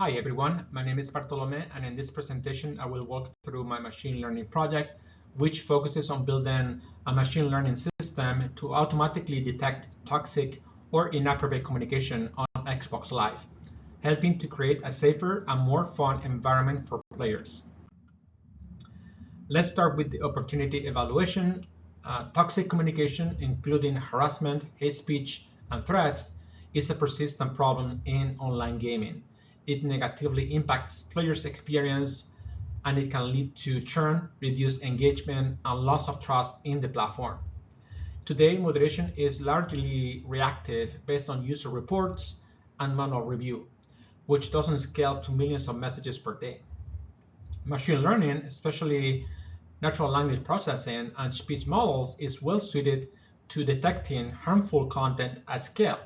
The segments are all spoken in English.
Hi everyone, my name is Bartolome, and in this presentation I will walk through my machine learning project, which focuses on building a machine learning system to automatically detect toxic or inappropriate communication on Xbox Live, helping to create a safer and more fun environment for players. Let's start with the opportunity evaluation. Toxic communication, including harassment, hate speech, and threats, is a persistent problem in online gaming. It negatively impacts players' experience, and it can lead to churn, reduced engagement, and loss of trust in the platform. Today, moderation is largely reactive based on user reports and manual review, which doesn't scale to millions of messages per day. Machine learning, especially natural language processing and speech models, is well suited to detecting harmful content at scale.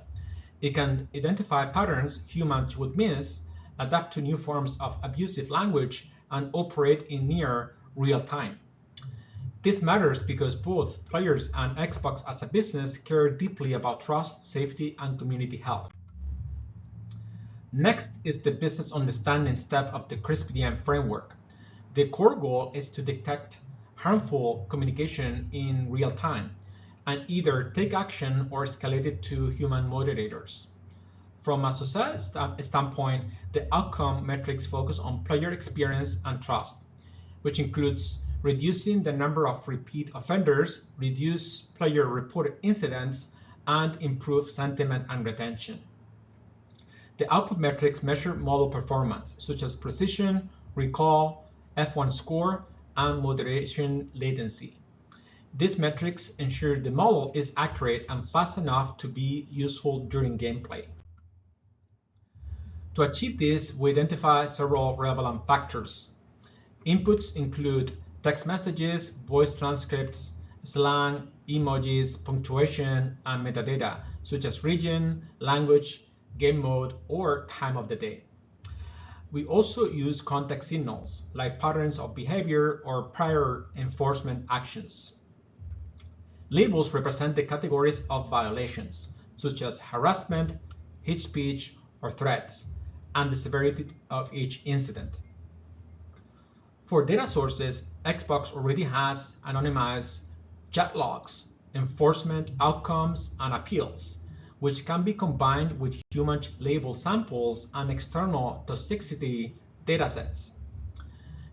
It can identify patterns humans would miss, adapt to new forms of abusive language, and operate in near real time. This matters because both players and Xbox as a business care deeply about trust, safety, and community health. Next is the business understanding step of the CRISP-DM framework. The core goal is to detect harmful communication in real time and either take action or escalate it to human moderators. From a society standpoint, the outcome metrics focus on player experience and trust, which includes reducing the number of repeat offenders, reduce player-reported incidents, and improve sentiment and retention. The output metrics measure model performance, such as precision, recall, F1 score, and moderation latency. These metrics ensure the model is accurate and fast enough to be useful during gameplay. To achieve this, we identify several relevant factors. Inputs include text messages, voice transcripts, slang, emojis, punctuation, and metadata, such as region, language, game mode, or time of the day. We also use context signals, like patterns of behavior or prior enforcement actions. Labels represent the categories of violations, such as harassment, hate speech, or threats, and the severity of each incident. For data sources, Xbox already has anonymized chat logs, enforcement outcomes, and appeals, which can be combined with human label samples and external toxicity datasets.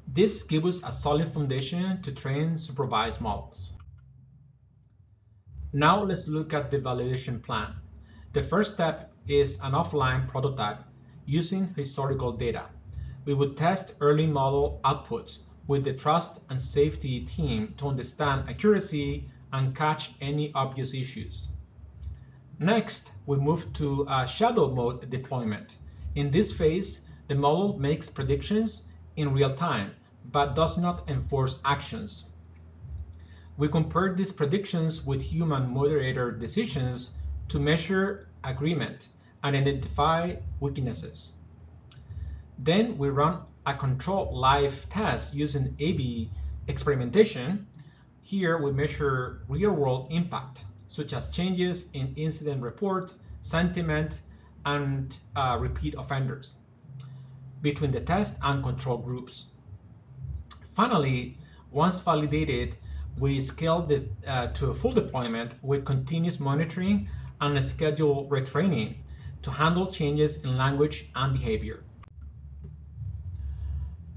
This gives us a solid foundation to train supervised models. Now let's look at the validation plan. The first step is an offline prototype using historical data. We would test early model outputs with the trust and safety team to understand accuracy and catch any obvious issues. Next, we move to a shadow mode deployment. In this phase, the model makes predictions in real time, but does not enforce actions. We compare these predictions with human moderator decisions to measure agreement and identify weaknesses. Then we run a controlled live test using A/B experimentation. Here we measure real-world impact, such as changes in incident reports, sentiment, and repeat offenders between the test and control groups. Finally, once validated, we scale to a full deployment with continuous monitoring and a scheduled retraining to handle changes in language and behavior.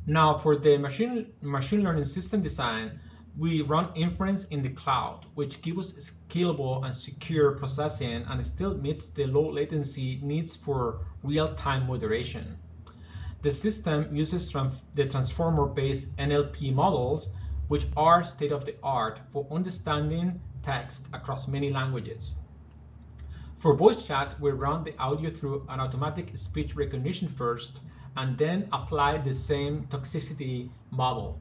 Now, for the machine learning system design, we run inference in the cloud, which gives us scalable and secure processing and still meets the low latency needs for real-time moderation. The system uses the transformer-based NLP models, which are state-of-the-art for understanding text across many languages. For voice chat, we run the audio through an automatic speech recognition first, and then apply the same toxicity model.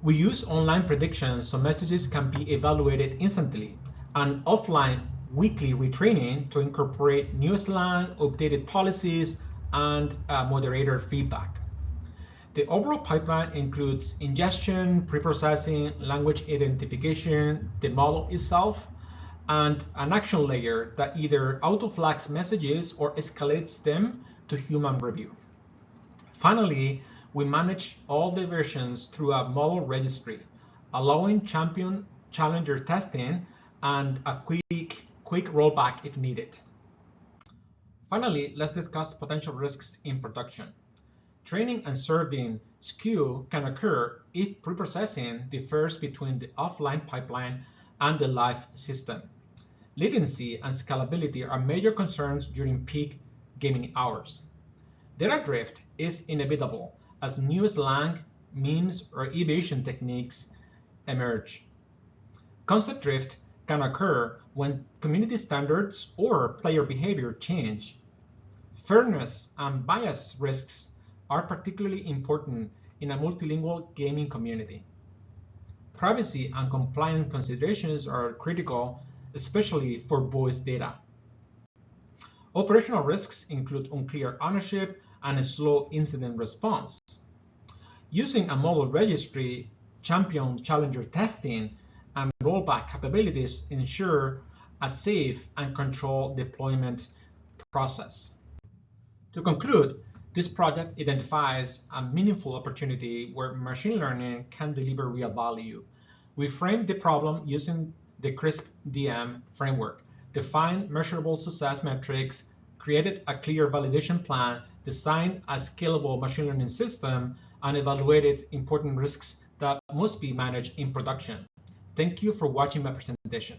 We use online predictions so messages can be evaluated instantly, and offline weekly retraining to incorporate new slang, updated policies, and moderator feedback. The overall pipeline includes ingestion, preprocessing, language identification, the model itself, and an action layer that either auto-flags messages or escalates them to human review. Finally, we manage all the versions through a model registry, allowing champion challenger testing and a quick rollback if needed. Finally, let's discuss potential risks in production. Training and serving skew can occur if preprocessing differs between the offline pipeline and the live system. Latency and scalability are major concerns during peak gaming hours. Data drift is inevitable as new slang, memes, or evasion techniques emerge. Concept drift can occur when community standards or player behavior change. Fairness and bias risks are particularly important in a multilingual gaming community. Privacy and compliance considerations are critical, especially for voice data. Operational risks include unclear ownership and a slow incident response. Using a model registry, champion challenger testing, and rollback capabilities ensure a safe and controlled deployment process. To conclude, this project identifies a meaningful opportunity where machine learning can deliver real value. We framed the problem using the CRISP-DM framework, defined measurable success metrics, created a clear validation plan, designed a scalable machine learning system, and evaluated important risks that must be managed in production. Thank you for watching my presentation.